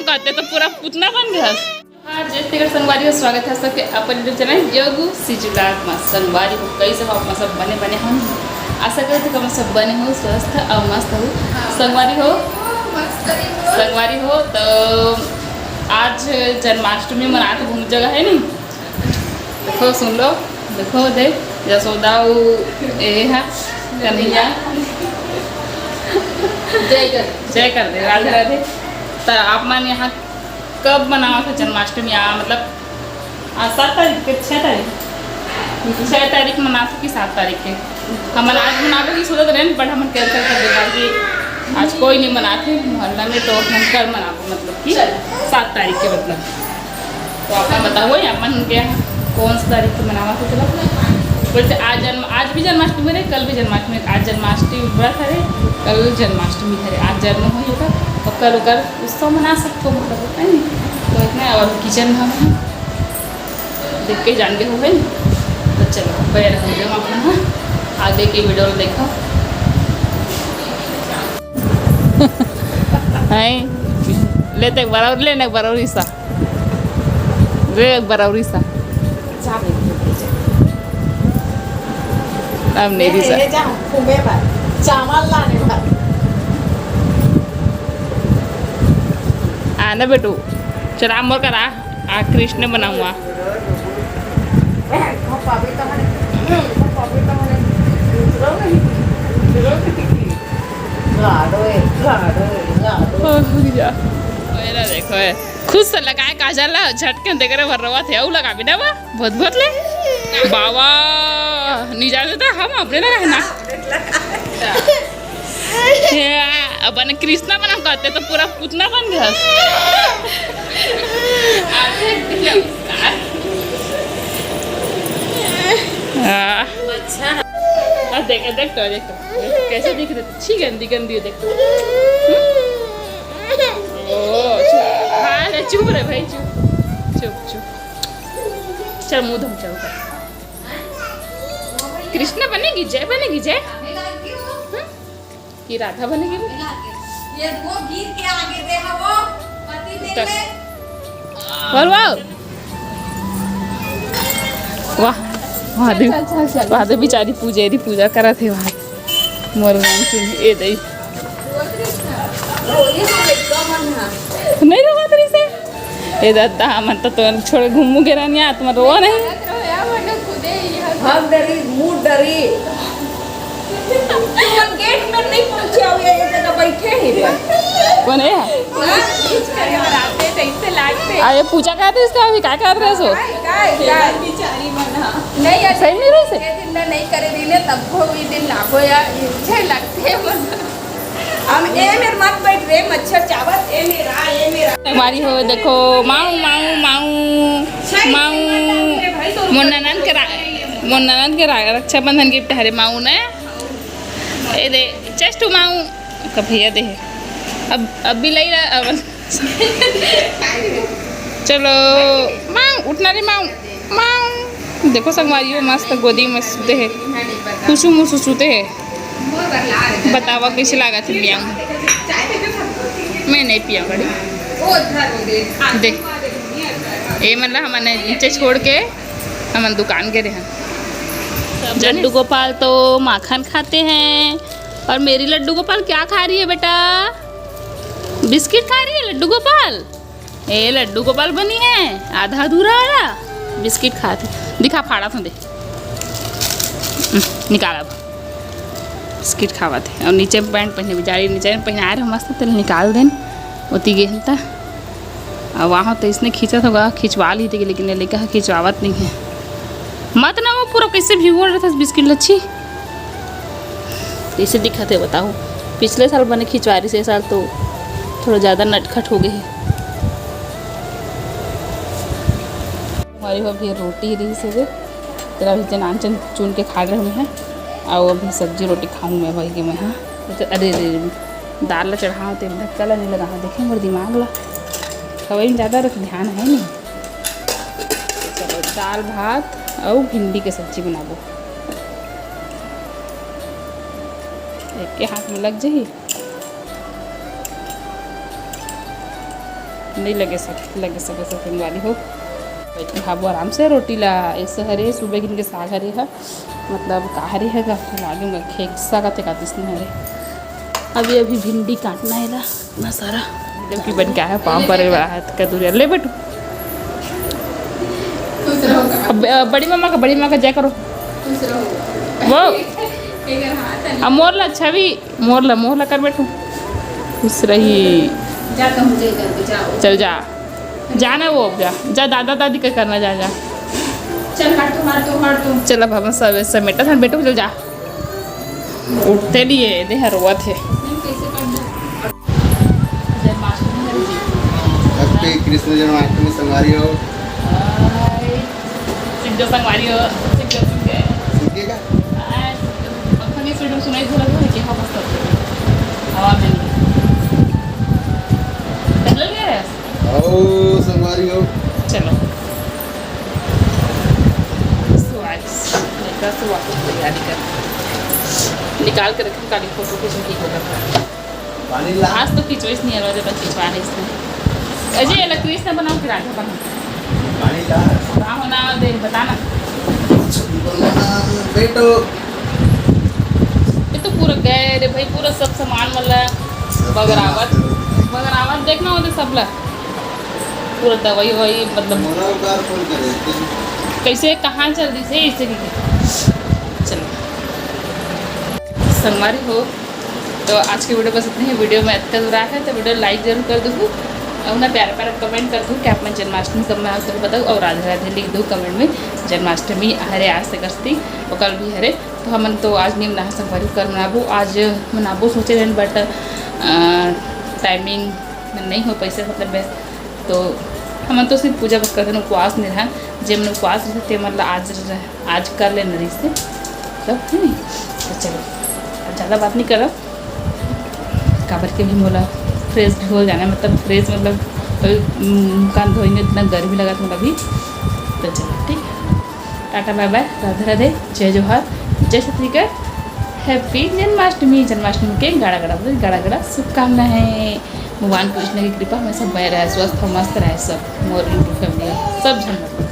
कहते तो पूरा पुतना बन गया। हाँ जय तिगड़ संगवारी हो, स्वागत है सबके अपन यूट्यूब चैनल जोगू सिजुलाग में। संगवारी हो कैसे हो आप सब बने हम आशा करते कि सब बने हो स्वस्थ और मस्त हो। संगवारी हो तो आज जन्माष्टमी मनाते बहुत जगह है नहीं। देखो सुन लो, देखो देख यशोदा ये है कन्हैया जय कर दे राधे राधे। तो आप मन यहाँ कब मनावा था जन्माष्टमी? मतलब आज 7 तारीख के 6 तारीख मना कि 7 तारीख के हम आज मनावे की सोचते रहे, बट हम कैंसिल कर देगा कि आज कोई नहीं मनाते मोहल्ला में, तो हम कल मनाबो मतलब कि 7 तारीख के मतलब। तो आप बताओ अपन के कौन सी तारीख को मनावा था? चलो बोलते आज भी जन्माष्टमी है, कल भी जन्माष्टमी। आज जन्माष्टमी व्रत है, कल जन्माष्टमी है। आज जन्म होगा और कल उत्सव मना सकते हो मतलब होता है नहीं। तो इतना और किचन में हम देख के जान के हो गए। तो चलो पैर हो गए अपना आगे की वीडियो देखो है लेते बराबर लेने बराबर सा बराबर सा अब नहीं चावल लाने आना बेटू चला मोर करा आ कृष्ण बनाऊंगा। देखो है खुद से लगाए काजल झटके देख रहे भर रहा थे लगा भी ना बा बहुत बहुत ले बाबा नहीं जाते था हम अपने ना रहना अपन कृष्णा बना कहते तो पूरा पुतना बन गया। देख देख तो कैसे दिख रहे थे, छी गंदी गंदी देख तो। हाँ चुप रहे भाई चुप चल मुँह धो चल। कृष्णा बनेगी जय कि राधा बनेगी? ये वो गीत के आगे दे वो पति दे ले वाह बेचारी पूजा करा थे वहाँ मोर ए दई नहीं रोवा तरी से ए दादा हम तो छोड़ घूमू के रहनी तुम रोवा नहीं हम डरी मूड डरी गेट में नहीं पहुंचे हो ये जगह बैठे हैं कौन है अरे पूजा करते इसका अभी क्या कर रहे सो बेचारी मना नहीं सही नहीं रही से दिन नहीं करे दिले तब को ये दिन लागो या अच्छे लगते हम ए मेरे मत बैठ रे मच्छर चावत ए मेरा हमारी हो देखो माऊ मुन्नन के रक्षाबंधन गिफ्ट हरे माऊ ने ए दे चेस्ट माऊ का भैया दे अब भी लई रहा चलो माऊ उठना रे माऊ देखो संगवारी हो मस्त गोदी में सोते है खुशू मुसू सोते है। बतावा कैसे लगा थे पिया मैं नहीं पिया बड़ी देख ये मतलब हमने नीचे छोड़ के हम दुकान के रहे। लड्डू गोपाल तो माखन खाते हैं और मेरी लड्डू गोपाल क्या खा रही है बेटा? बिस्किट खा रही है लड्डू गोपाल। ये लड्डू गोपाल बनी है आधा अधूरा वाला बिस्किट खाते। दिखा फाड़ा था दे निकाला बिस्किट खावा थे और नीचे पैंट पहने बेचारी नीचे पहना रहे मस्त तेल निकाल देन उती गए था और वहाँ तो इसने खींचा था खिंचवा ली थी लेकिन लेकर खिंचवावत नहीं है मत ना वो पूरा कैसे भिगो रहा था बिस्किट लच्छी कैसे दिखा थे बताओ। पिछले साल बने खिंचवारी से साल तो थोड़ा ज़्यादा नटखट हो गए है। हमारी अभी रोटी रही से तेरा भी जनान चुन के खा रहे हैं और अभी सब्जी रोटी खाऊँ मैं भाई के मैं। हाँ अरे दाल ला चढ़ाओ तो धक्का ला नहीं लगा देखें मोर दिमाग ला खवाई में ज़्यादा रख ध्यान है नहीं। चलो दाल भात और भिंडी के सब्जी बनाबो एक के हाथ में लग जाही नहीं लगे सके सकेंगे वाली हो बैठ के खाबो आराम से रोटी ला ऐसे हरे सुबह गिन के साग हरे है मतलब का हरे है लागूंगा खेसा का तेकातीस नहीं हरे अभी अभी भिंडी काटना है ला इतना सारा जबकि बन के आया पाँव पर का दूरिया ले बैठो बड़ी मामा का जय करो वो अब मोरला अच्छा भी मोरला कर बैठो खुश रही चल जा जाना वो जा दादा दादी का करना जा चल हट तू चल अब हम सब समेटा था बेटो चल जा उठते लिए दे हर हुआ थे कृष्ण जन्माष्टमी संगवारी हो सिद्धो संगवारी हो सीखेगा अखनी सुनो सुनाई थोड़ा सा कि हवा हवा में चल गए आओ संगवारी हो चलो तैयारी कर निकाल के रखें काली फोटो खींचने की होगा पानी ला आज तो खिंचवाइस नहीं है जब खिंचवा रहे इसमें अजय अलग कृष्ण बनाओ फिर आगे बनाओ पानी ला कहाँ होना दे बताना बेटो ये तो पूरा गए रे भाई पूरा सब सामान मतलब बगरावत देखना होते सब ला पूरा दवाई वही मतलब मनोकार फोन करे कैसे कहाँ चल रही से इस तरीके चलो संगवारी हो तो आज की वीडियो बस इतनी ही वीडियो में अच्छा रहा है तो वीडियो लाइक जरूर कर दो और ना प्यारा प्यारा कमेंट कर दूँ कि आप मैं जन्माष्टमी कब मैं आपको बताऊँ और राधे राधे लिख दूँ कमेंट में जन्माष्टमी हरे आज से करती और कल भी हरे तो हमन तो आज नहीं मना संगवारी कल मनाबो आज मनाबो सोचे रहें बट टाइमिंग नहीं हो पैसे मतलब बेस्ट तो हम तो सिर्फ पूजा बस करते उपवास नहीं रहा जब मैंने उपवास रहते मतलब आज कर ले नरी से तो चलो ज़्यादा बात नहीं करो काबर के भी मोला फ्रेश भी हो जाना मतलब फ्रेश मतलब कान धोएंगे इतना गर्मी लगा था अभी तो चलो ठीक tata bye bye Radhe Radhe जय जोहार जय छत्तीसगढ़ हैप्पी जन्माष्टमी के गाड़ा गाड़ा शुभकामनाएं भगवान कृष्ण की कृपा हमेशा बने रहे स्वस्थ और मस्त रहे सब मोर फैमिली सब झंडा